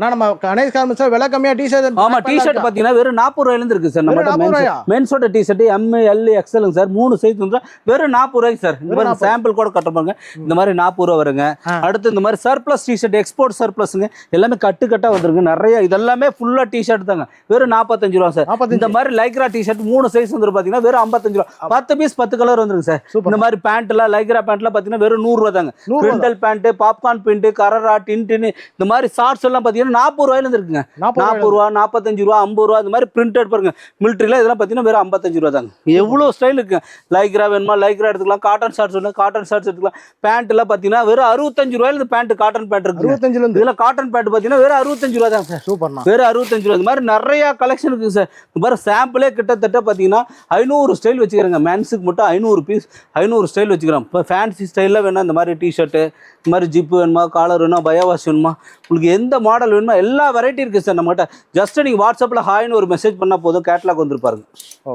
நான் நம்ம கணேஷ் கார்மெண்ட்ஸ் விலை கம்மியா டிஷர்ட். ஆமா டிஷர்ட் பாத்தீங்கன்னா வெறும் 40 ரூபாயில இருந்து இருக்கு சார். நம்ம மென்ஸோட T-shirt M L XL sir 3 size வந்து வெறும் 40 ரூபாய்க்கு சார். இந்த மாதிரி சாம்பிள் கூட கட்டுப்பாங்க. இந்த மாதிரி 40 ரூபா வருங்க. அடுத்து இந்த மாதிரி சர்ப்ளஸ் டிஷர்ட் எக்ஸ்போர்ட் சர்ப்ளஸ்ங்க எல்லாமே கட்டு கட்டா வந்துருங்க. நிறைய இதெல்லாமே ஃபுல்லா டிஷர்ட் தாங்க. வெறும் 45 ரூபா சார். இந்த மாதிரி லைக்ரா டிஷர்ட் 3 சைஸ் வந்து பாத்தீங்கன்னா வெறும் 55 ரூபா. 10 பீஸ் 10 கலர் வந்துருங்க சார். இந்த மாதிரி பேண்ட்லாம் லைக்ரா பேண்ட்லாம் பாத்தீங்கன்னா வெறும் 100 ரூபா தாங்க. பிரிண்டல் பேண்ட், பாப்கார்ன் பிரிண்ட், கரரா, டின்டின் இந்த மாதிரி ஷார்ட்ஸ் எல்லாம் பாத்தீங்கன்னா 40 ரூபாயில இருந்து இருக்குங்க. 40 ரூபா, 45 ரூபா, 50 ரூபா இந்த மாதிரி பிரிண்டட் பாருங்க. மிலிட்டரியில இதெல்லாம் பாத்தீங்கன்னா வெறும் 55 ரூபா தாங்க. எவ்வளவு ஸ்டைல் இருக்கு. லைக்ரா வேணுமா லைக்ரா எடுத்துக்கலாம். காட்டன் ஷார்ட்ஸ் வேணும் காட்டன் ஷார்ட்ஸ் எடுத்துக்கலாம். பேண்ட் எல்லாம் பாத்தீங்கன்னா வெறும் 65 ரூபாயில இந்த பேண்ட் காட்டன் பேண்ட் இருக்கு. 65 இருந்து இதுல காட்டன் பேண்ட் பாத்தீங்கன்னா வெறும் 65 ரூபா தான் சார். சூப்பர்ண்ணா. வெறும் 65 ரூபா. இந்த மாதிரி நிறைய கலெக்ஷன் இருக்கு சார். இந்த மாதிரி சாம்பிளே கிட்டத்தட்ட பாத்தீங்கன்னா 500 ஸ்டைல் வச்சுக்கிறாங்க. மென்ஸுக்கு மட்டும் 500 பீஸ் 500 ஸ்டைல் வச்சுக்கிறோம். இப்போ ஃபேன்சி ஸ்டைலில் வேணா இந்த மாதிரி டிஷர்ட்டு இந்த மாதிரி ஜிப்பு வேணுமா காலர் வேணுமா பயோவாஷ் வேணுமா உங்களுக்கு எந்த மாடல் வேணுமா எல்லா வெரைட்டி இருக்குது சார் நம்மகிட்ட. ஜஸ்ட் நீங்கள் வாட்ஸ்அப்பில் ஹாய்னு ஒரு மெசேஜ் பண்ணால் போதும் கேட்லாக் வந்துருப்பாருங்க. ஓகே.